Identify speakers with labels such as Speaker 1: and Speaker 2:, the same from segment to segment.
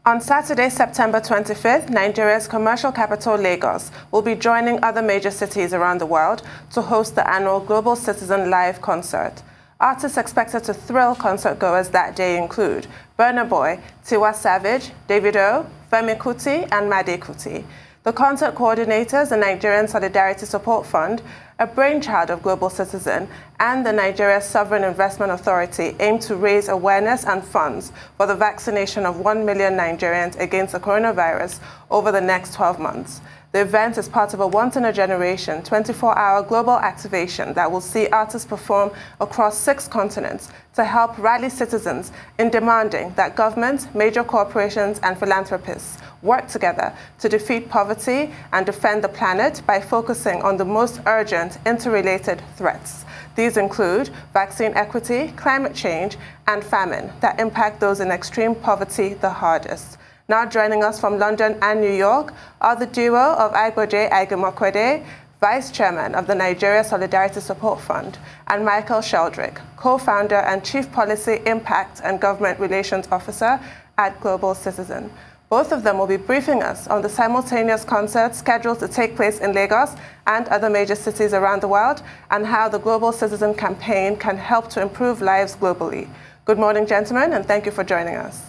Speaker 1: On Saturday, September 25th, Nigeria's commercial capital, Lagos, will be joining other major cities around the world to host the annual Global Citizen Live concert. Artists expected to thrill concert-goers that day include Burna Boy, Tiwa Savage, Davido, Femi Kuti, and Made Kuti. The concert coordinators, the Nigerian Solidarity Support Fund, a brainchild of Global Citizen, and the Nigeria Sovereign Investment Authority aim to raise awareness and funds for the vaccination of 1 million Nigerians against the coronavirus over the next 12 months. The event is part of a once-in-a-generation 24-hour global activation that will see artists perform across 6 continents to help rally citizens in demanding that government, major corporations, and philanthropists work together to defeat poverty and defend the planet by focusing on the most urgent interrelated threats. These include vaccine equity, climate change, and famine that impact those in extreme poverty the hardest. Now joining us from London and New York are the duo of Aigboje Aig-Imoukhuede, Vice Chairman of the Nigeria Solidarity Support Fund, and Michael Sheldrick, Co-founder and Chief Policy Impact and Government Relations Officer at Global Citizen. Both of them will be briefing us on the simultaneous concerts scheduled to take place in Lagos and other major cities around the world, and how the Global Citizen campaign can help to improve lives globally. Good morning, gentlemen, and thank you for joining us.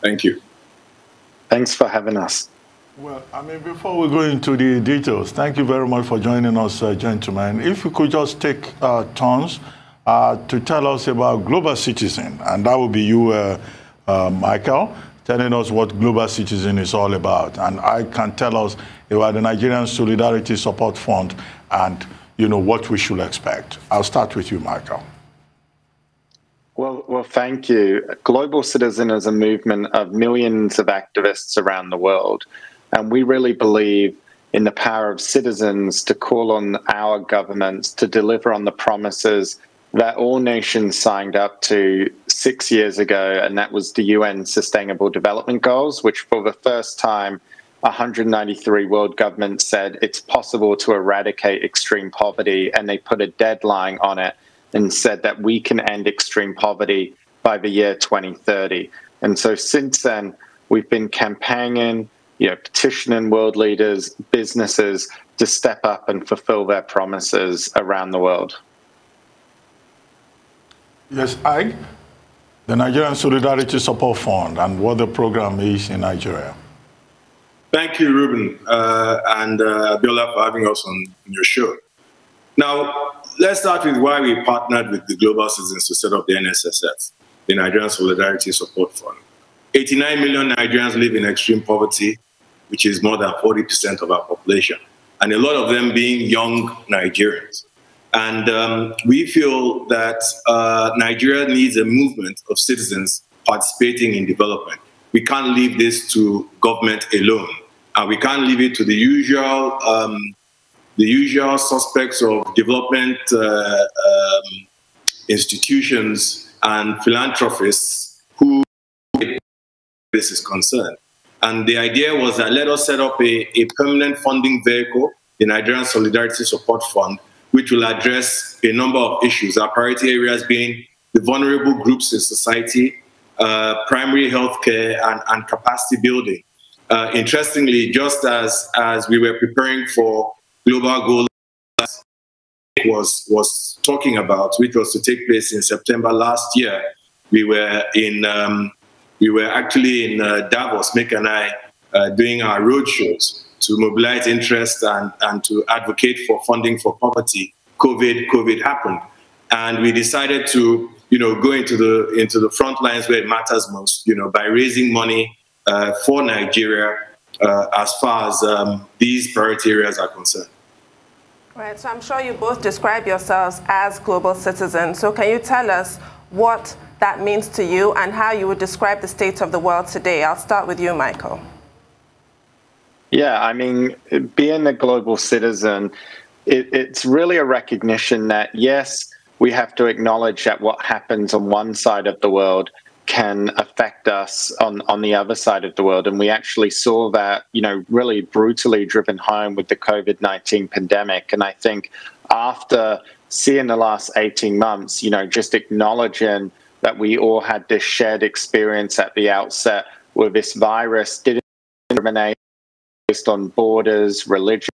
Speaker 2: Thank you.
Speaker 3: Thanks for having us.
Speaker 4: Well, before we go into the details, thank you very much for joining us, gentlemen. If you could just take turns to tell us about Global Citizen, and that will be you, Michael, telling us what Global Citizen is all about. And I can tell us about the Nigerian Solidarity Support Fund and, what we should expect. I'll start with you, Michael.
Speaker 3: Well, thank you. Global Citizen is a movement of millions of activists around the world, and we really believe in the power of citizens to call on our governments to deliver on the promises that all nations signed up to 6 years ago, and that was the UN Sustainable Development Goals, which for the first time, 193 world governments said it's possible to eradicate extreme poverty, and they put a deadline on it and said that we can end extreme poverty by the year 2030. And so since then, we've been campaigning, petitioning world leaders, businesses to step up and fulfill their promises around the world.
Speaker 4: Yes, Aig, the Nigerian Solidarity Support Fund, and what the program is in Nigeria.
Speaker 2: Thank you, Ruben, and Abiola, for having us on your show. Now, let's start with why we partnered with the Global Citizens to set up the NSSF, the Nigerian Solidarity Support Fund. 89 million Nigerians live in extreme poverty, which is more than 40% of our population, and a lot of them being young Nigerians. And we feel that Nigeria needs a movement of citizens participating in development. We can't leave this to government alone, and we can't leave it to the usual suspects of development institutions and philanthropists who this is concerned. And the idea was that let us set up a permanent funding vehicle, the Nigerian Solidarity Support Fund, which will address a number of issues, our priority areas being the vulnerable groups in society, primary healthcare, and capacity building. Interestingly, just as we were preparing for Global Goal was talking about, which was to take place in September last year, we were actually in Davos, Mick and I, doing our road shows to mobilize interest and to advocate for funding for poverty. COVID happened, and we decided to go into the front lines where it matters most, by raising money for Nigeria as far as these priority areas are concerned.
Speaker 1: Right, so I'm sure you both describe yourselves as global citizens. So can you tell us what that means to you and how you would describe the state of the world today? I'll start with you, Michael.
Speaker 3: Yeah, being a global citizen, it's really a recognition that, yes, we have to acknowledge that what happens on one side of the world can affect us on the other side of the world. And we actually saw that, really brutally driven home with the COVID-19 pandemic. And I think after seeing the last 18 months, just acknowledging that we all had this shared experience at the outset where this virus didn't discriminate based on borders, religion.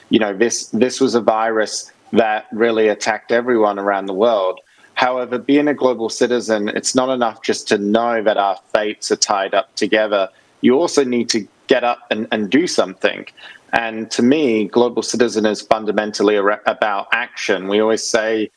Speaker 3: You know, this was a virus that really attacked everyone around the world. However, being a global citizen, it's not enough just to know that our fates are tied up together. You also need to get up and do something. And to me, global citizen is fundamentally about action. We always say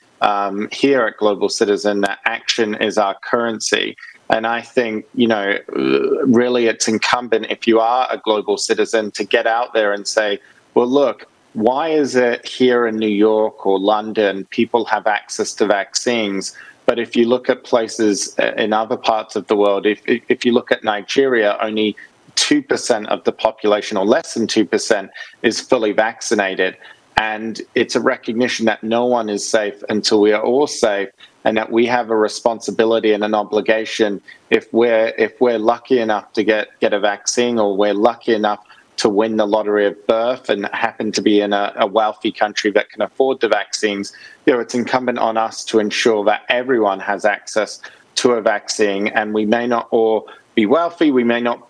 Speaker 3: here at Global Citizen that action is our currency. And I think, you know, really it's incumbent, if you are a global citizen, to get out there and say, well, look, why is it here in New York or London, people have access to vaccines? But if you look at places in other parts of the world, if you look at Nigeria, only 2% of the population, or less than 2%, is fully vaccinated. And it's a recognition that no one is safe until we are all safe, and that we have a responsibility and an obligation, if we're lucky enough to get a vaccine, or we're lucky enough to win the lottery of birth and happen to be in a wealthy country that can afford the vaccines, you know, it's incumbent on us to ensure that everyone has access to a vaccine. And we may not all be wealthy, we may not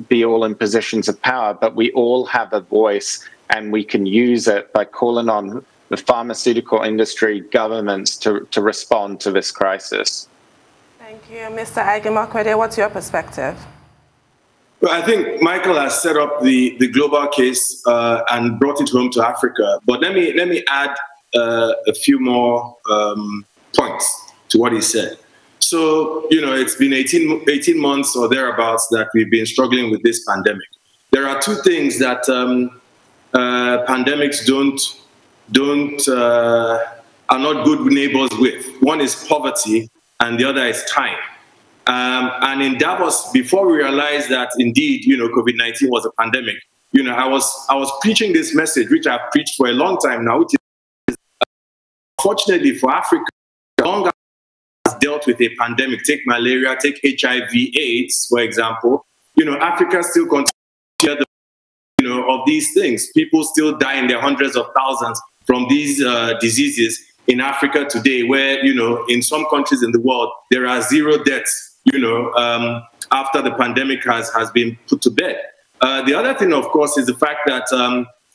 Speaker 3: be all in positions of power, but we all have a voice, and we can use it by calling on the pharmaceutical industry, governments to respond to this crisis.
Speaker 1: Thank you. Mr. Aig-Imoukhuede, what's your perspective?
Speaker 2: Well, I think Michael has set up the global case and brought it home to Africa. But let me add a few more points to what he said. So, you know, it's been 18 months or thereabouts that we've been struggling with this pandemic. There are two things that pandemics are not good neighbors with. One is poverty, and the other is time. And in Davos, before we realized that indeed, you know, COVID-19 was a pandemic, you know, I was preaching this message, which I've preached for a long time now, which is, unfortunately for Africa, long has dealt with a pandemic. Take malaria, take HIV/AIDS, for example. You know, Africa still continues to the, you know, of these things. People still die in their hundreds of thousands from these diseases in Africa today, where, you know, in some countries in the world, there are 0 deaths, you know, after the pandemic has been put to bed. The other thing, of course, is the fact that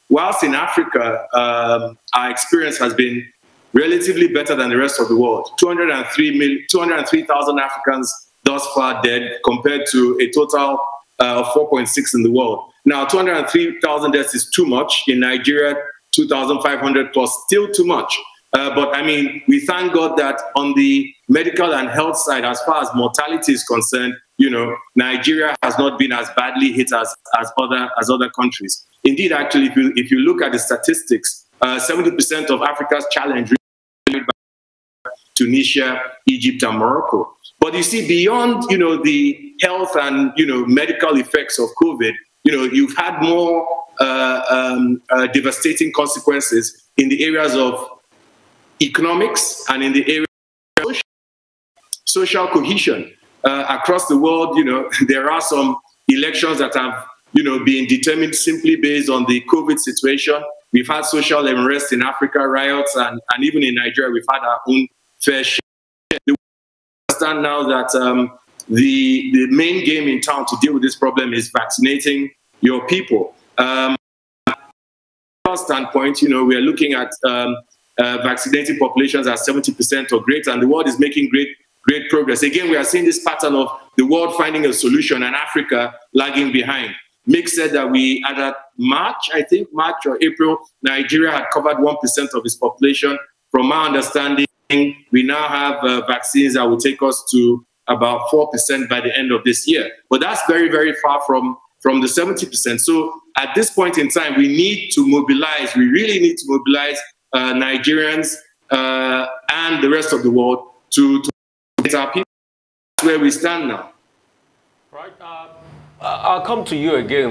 Speaker 2: whilst in Africa, our experience has been relatively better than the rest of the world. 203,000 Africans thus far dead, compared to a total of 4.6 in the world. Now, 203,000 deaths is too much. In Nigeria, 2,500 plus, still too much. But I mean, we thank God that on the medical and health side, as far as mortality is concerned, you know, Nigeria has not been as badly hit as other countries. Indeed, actually, if you look at the statistics, 70% of Africa's challenge by Tunisia, Egypt, and Morocco. But you see, beyond, you know, the health and, you know, medical effects of COVID, you know, you've had more devastating consequences in the areas of economics and in the area of social cohesion. Across the world, you know, there are some elections that have, you know, been determined simply based on the COVID situation. We've had social unrest in Africa, riots, and even in Nigeria, we've had our own fair share. We understand now that the main game in town to deal with this problem is vaccinating your people. Standpoint, you know, we are looking at vaccinating populations at 70% or greater, and the world is making great progress. Again, we are seeing this pattern of the world finding a solution and Africa lagging behind. Mick said that we, at March or April, Nigeria had covered 1% of its population. From my understanding, we now have vaccines that will take us to about 4% by the end of this year. But that's very, very far from the 70%. So at this point in time, we need to mobilize. We really need to mobilize Nigerians and the rest of the world to get our people. That's where we stand now.
Speaker 5: Right. I'll come to you again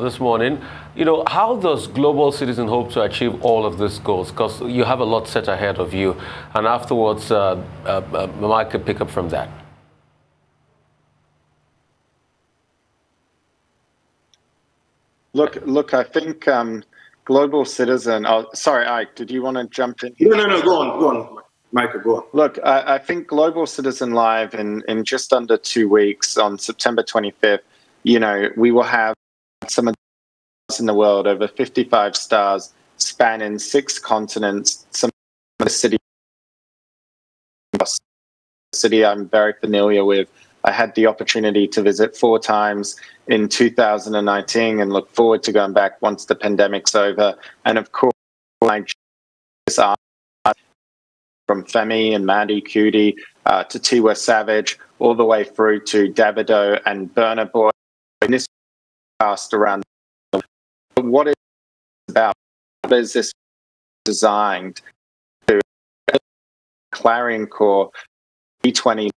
Speaker 5: this morning. You know, how does Global Citizen hope to achieve all of these goals? Because you have a lot set ahead of you. And afterwards, Mike could pick up from that.
Speaker 3: Look, I think Global Citizen. Oh, sorry, Ike, did you want to jump in?
Speaker 2: No, go on. Michael, go on.
Speaker 3: Look, I think Global Citizen Live in just under 2 weeks on September 25th, we will have some of the stars in the world, over 55 stars spanning 6 continents, some of the city I'm very familiar with. I had the opportunity to visit 4 times in 2019 and look forward to going back once the pandemic's over. And of course, from Femi and Mandy Cudi to Tiwa Savage, all the way through to Davido and Burna Boy. And this passed around. What is it about? What is this designed to clarion call G20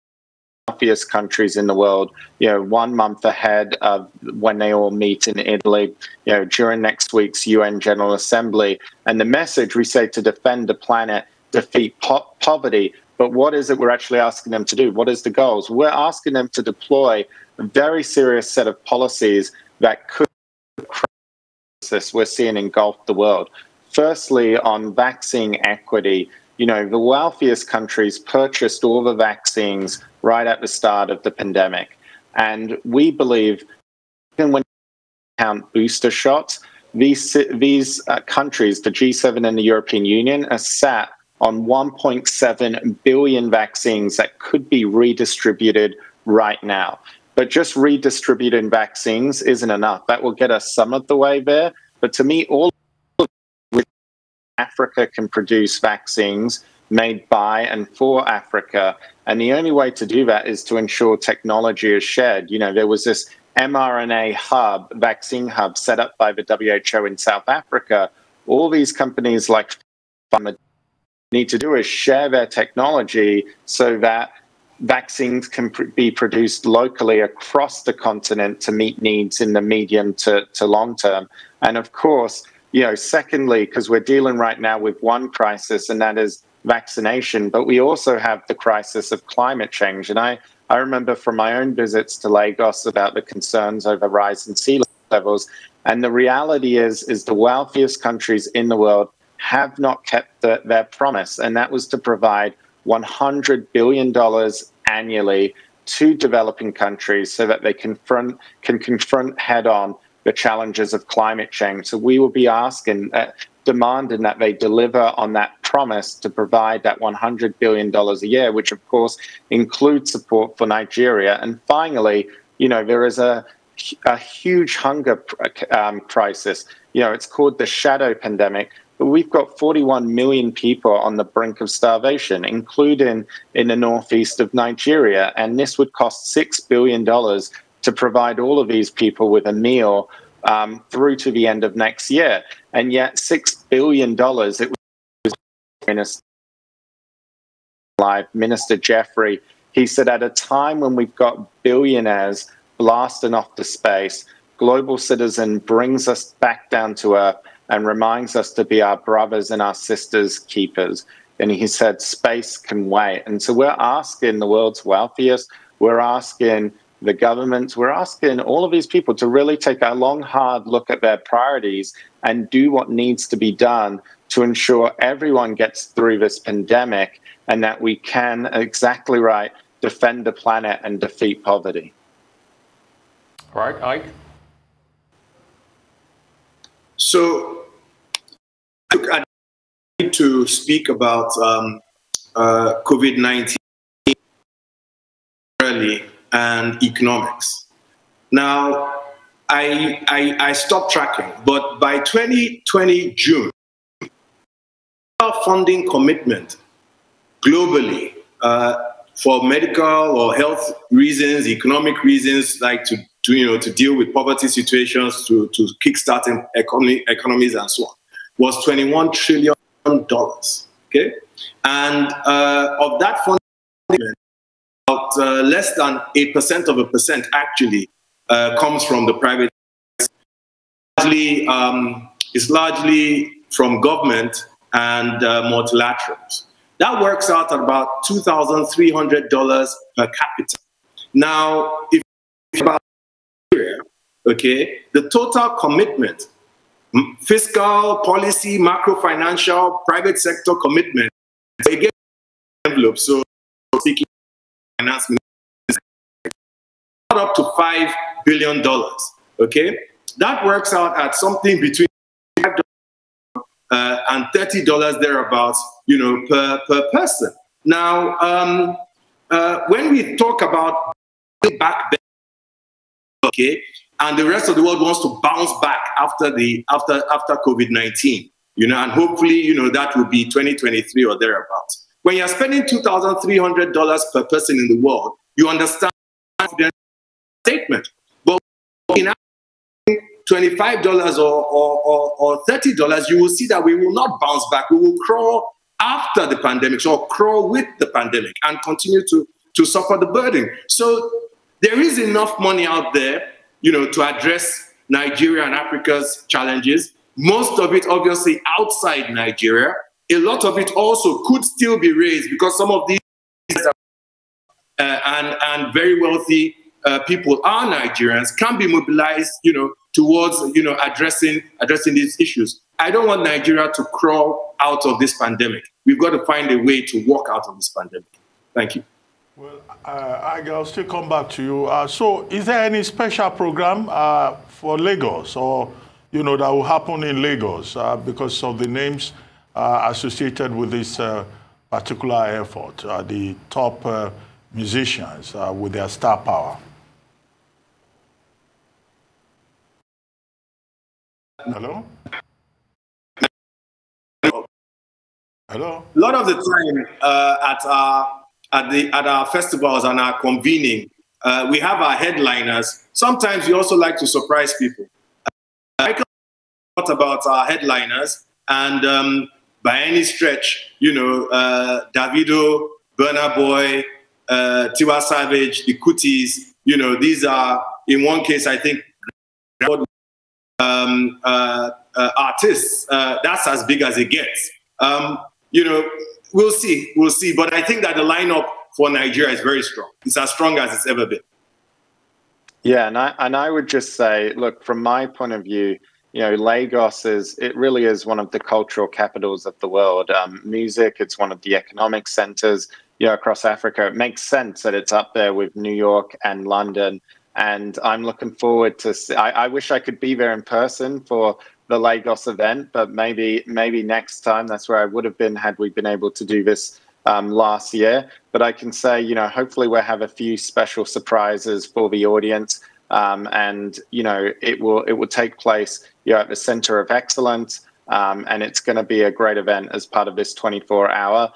Speaker 3: wealthiest countries in the world, 1 month ahead of when they all meet in Italy, during next week's UN General Assembly. And the message, we say to defend the planet, defeat poverty. But what is it we're actually asking them to do? What is the goals? We're asking them to deploy a very serious set of policies that could crisis we're seeing engulf the world. Firstly, on vaccine equity, the wealthiest countries purchased all the vaccines right at the start of the pandemic. And we believe, even when you count booster shots, these countries, the G7 and the European Union, are sat on 1.7 billion vaccines that could be redistributed right now. But just redistributing vaccines isn't enough. That will get us some of the way there. But to me, all of Africa can produce vaccines made by and for Africa. And the only way to do that is to ensure technology is shared. There was this mRNA hub, vaccine hub, set up by the WHO in South Africa. All these companies like pharma need to do is share their technology so that vaccines can be produced locally across the continent to meet needs in the medium to long term. And of course, secondly, because we're dealing right now with one crisis, and that is vaccination, but we also have the crisis of climate change. And I remember from my own visits to Lagos about the concerns over rising sea levels. And the reality is the wealthiest countries in the world have not kept their promise, and that was to provide $100 billion annually to developing countries so that they can confront head-on the challenges of climate change. So we will be demanding that they deliver on that promise to provide that $100 billion a year, which of course includes support for Nigeria. And finally, there is a huge hunger crisis. It's called the shadow pandemic. But we've got 41 million people on the brink of starvation, including in the northeast of Nigeria. And this would cost $6 billion to provide all of these people with a meal through to the end of next year. And yet $6 billion, it was Minister Jeffrey, he said, at a time when we've got billionaires blasting off to space, Global Citizen brings us back down to earth and reminds us to be our brothers and our sisters' keepers. And he said, space can wait. And so we're asking the world's wealthiest, we're asking the governments, we're asking all of these people to really take a long, hard look at their priorities and do what needs to be done to ensure everyone gets through this pandemic and that we can, exactly right, defend the planet and defeat poverty.
Speaker 5: All right, Ike?
Speaker 2: So, I need to speak about COVID-19 and economics. Now, I stopped tracking, but by 2020 June, our funding commitment globally for medical or health reasons, economic reasons, like to deal with poverty situations, to kickstart economies and so on, was $21 trillion. Okay, and of that funding, about less than 8% of a percent actually comes from the private. It's largely from government and multilaterals. That works out at about $2,300 per capita. Now, if about okay, the total commitment, fiscal policy, macro financial, private sector commitment, again, envelope. So speaking finance up to $5 billion. Okay, that works out at something between $5 and $30 thereabouts, per person. Now, when we talk about back then, okay, and the rest of the world wants to bounce back after COVID-19, and hopefully, that will be 2023 or thereabouts. When you're spending $2,300 per person in the world, you understand the statement. But in $25 or $30, you will see that we will not bounce back. We will crawl after the pandemic, or crawl with the pandemic, and continue to suffer the burden. So there is enough money out there, to address Nigeria and Africa's challenges. Most of it, obviously, outside Nigeria. A lot of it also could still be raised because some of these and very wealthy people are Nigerians, can be mobilized, towards, addressing these issues. I don't want Nigeria to crawl out of this pandemic. We've got to find a way to walk out of this pandemic. Thank you.
Speaker 4: Well, I'll still come back to you. So is there any special program for Lagos, or, that will happen in Lagos because of the names associated with this particular effort, the top musicians with their star power? Hello? Hello?
Speaker 2: A lot of the time at our festivals and our convening, we have our headliners. Sometimes we also like to surprise people. Michael thought about our headliners, and by any stretch, Davido, Burna Boy, Tiwa Savage, the Kutis, these are, in one case, I think, artists. That's as big as it gets. We'll see. But I think that the lineup for Nigeria is very strong. It's as strong as it's ever been.
Speaker 3: Yeah, and I would just say, look, from my point of view, Lagos really is one of the cultural capitals of the world. Music, it's one of the economic centers, across Africa. It makes sense that it's up there with New York and London. And I'm looking forward to I wish I could be there in person for the Lagos event, but maybe next time. That's where I would have been had we been able to do this last year. But I can say, hopefully we'll have a few special surprises for the audience. And, it will take place at the Center of Excellence. And it's going to be a great event as part of this 24-hour,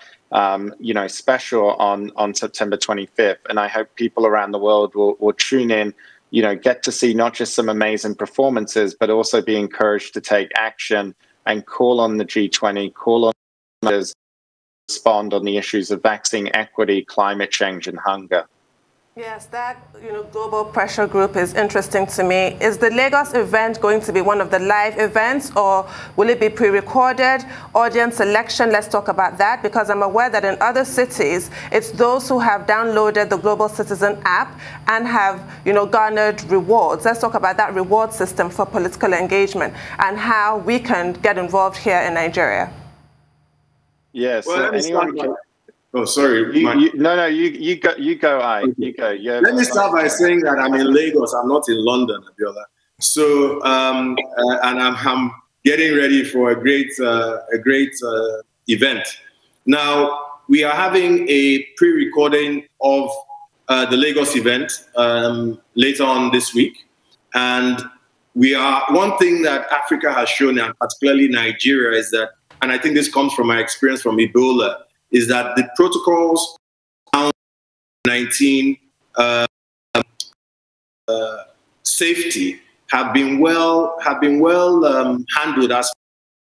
Speaker 3: special on September 25th. And I hope people around the world will tune in, get to see not just some amazing performances, but also be encouraged to take action and call on the G20, call on others, respond on the issues of vaccine equity, climate change, and hunger.
Speaker 1: Yes, that global pressure group is interesting to me. Is the Lagos event going to be one of the live events, or will it be pre-recorded? Audience selection, let's talk about that, because I'm aware that in other cities, it's those who have downloaded the Global Citizen app and have garnered rewards. Let's talk about that reward system for political engagement and how we can get involved here in Nigeria.
Speaker 3: Yes, well, anyone can...
Speaker 2: Oh, sorry.
Speaker 3: You go. You go. Yeah.
Speaker 2: Let me start by saying that I'm in Lagos. I'm not in London, Abiola. So, and I'm getting ready for a great event. Now, we are having a pre-recording of the Lagos event later on this week, and one thing that Africa has shown, and particularly Nigeria, is that, and I think this comes from my experience from Ebola, is that the protocols around COVID-19 safety have been well handled as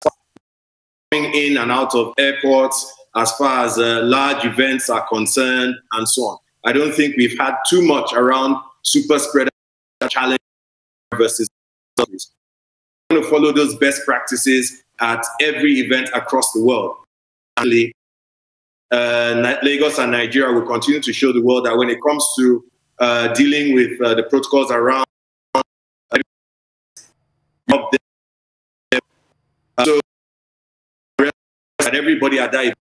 Speaker 2: far as coming in and out of airports, as far as large events are concerned, and so on. I don't think we've had too much around super spreader challenge versus others. We're going to follow those best practices at every event across the world. Lagos and Nigeria will continue to show the world that when it comes to dealing with the protocols around so that everybody at that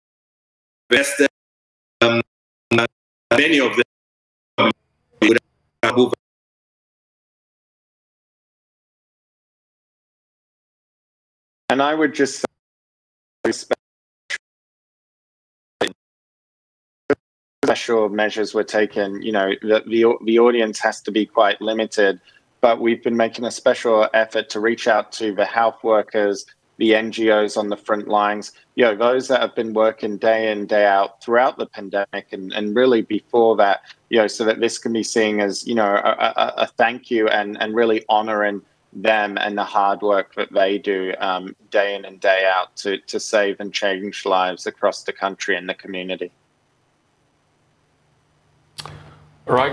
Speaker 2: invested many of them would have moved.
Speaker 3: And I would just say special measures were taken. You know, the audience has to be quite limited, but we've been making a special effort to reach out to the health workers, the NGOs on the front lines, you know, those that have been working day in, day out throughout the pandemic and really before that, you know, so that this can be seen as, you know, a thank you and really honoring them and the hard work that they do day in and day out to save and change lives across the country and the community.
Speaker 5: Right.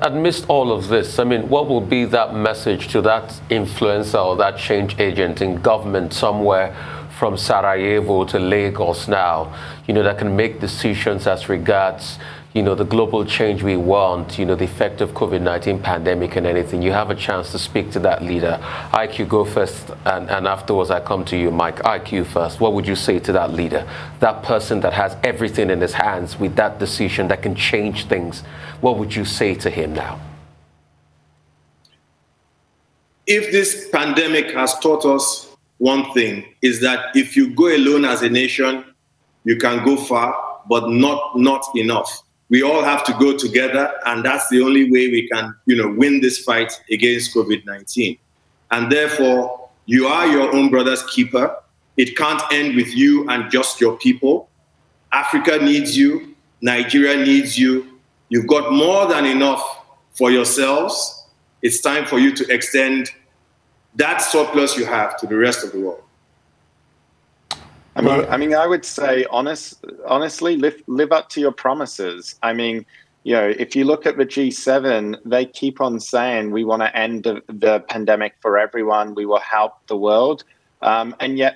Speaker 5: Amidst all of this, I mean, what will be that message to that influencer or that change agent in government somewhere from Sarajevo to Lagos now, you know, that can make decisions as regards, you know, the global change we want, you know, the effect of COVID-19 pandemic and anything? You have a chance to speak to that leader. Ike, you go first, and afterwards I come to you, Mike. Ike, you first. What would you say to that leader, that person that has everything in his hands with that decision that can change things? What would you say to him now?
Speaker 2: If this pandemic has taught us one thing, is that if you go alone as a nation, you can go far, but not enough. We all have to go together, and that's the only way we can, you know, win this fight against COVID-19. And therefore, you are your own brother's keeper. It can't end with you and just your people. Africa needs you. Nigeria needs you. You've got more than enough for yourselves. It's time for you to extend that surplus you have to the rest of the world.
Speaker 3: I mean, I would say, honestly, live up to your promises. I mean, you know, if you look at the G7, they keep on saying we want to end the pandemic for everyone. We will help the world. And yet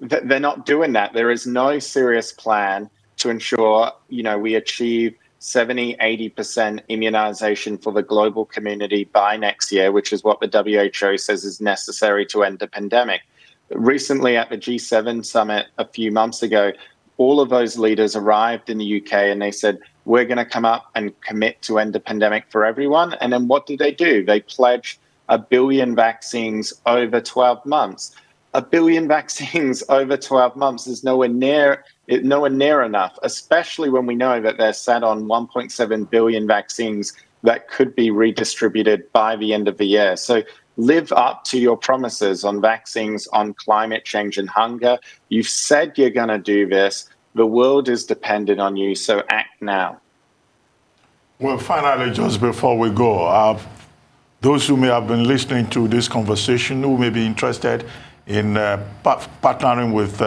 Speaker 3: they're not doing that. There is no serious plan to ensure, you know, we achieve 70–80% immunization for the global community by next year, which is what the WHO says is necessary to end the pandemic. Recently at the G7 summit a few months ago, all of those leaders arrived in the UK and they said, we're going to come up and commit to end the pandemic for everyone. And then what did they do? They pledged 1 billion vaccines over 12 months. 1 billion vaccines over 12 months is nowhere near enough, especially when we know that they're sat on 1.7 billion vaccines that could be redistributed by the end of the year. So live up to your promises on vaccines, on climate change and hunger. You've said you're going to do this. The world is dependent on you, so act now.
Speaker 4: Well, finally, just before we go, those who may have been listening to this conversation, who may be interested in partnering with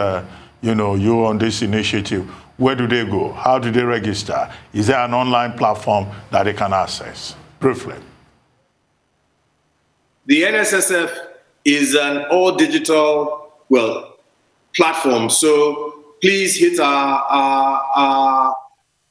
Speaker 4: you know, you on this initiative, where do they go? How do they register? Is there an online platform that they can access? Briefly.
Speaker 2: The NSSF is an all-digital, well, platform. So please hit our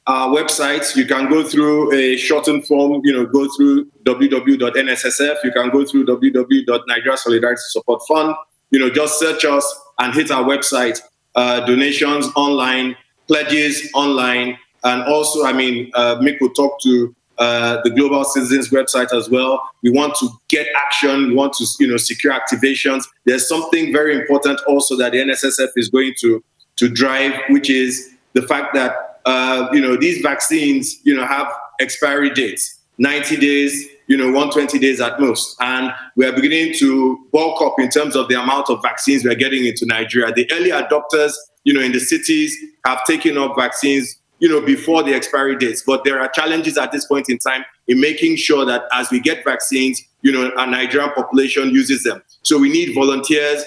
Speaker 2: website. You can go through a shortened form, you know, go through www.nssf. You can go through www.Nigeria Solidarity Support Fund. You know, just search us and hit our website. Donations online, pledges online, and also, I mean, Mick will talk to the Global Citizens website as well. We want to get action. We want to, you know, secure activations. There's something very important also that the NSSF is going to drive, which is the fact that, you know, these vaccines, you know, have expiry dates, 90 days, you know, 120 days at most. And we are beginning to bulk up in terms of the amount of vaccines we're getting into Nigeria. The early adopters, you know, in the cities have taken up vaccines, you know, before the expiry dates. But there are challenges at this point in time in making sure that as we get vaccines, you know, our Nigerian population uses them. So we need volunteers.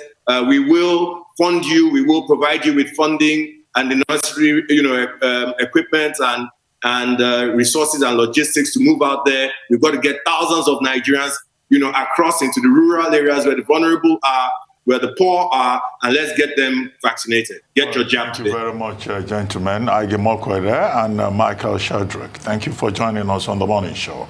Speaker 2: We will fund you. We will provide you with funding and the necessary, you know, equipment and resources and logistics to move out there. We've got to get thousands of Nigerians, you know, across into the rural areas where the vulnerable are, where the poor are, and let's get them vaccinated. Get your jab today.
Speaker 4: Thank you very much, gentlemen. Aigboje Aig-Imoukhuede and Michael Sheldrick. Thank you for joining us on The Morning Show.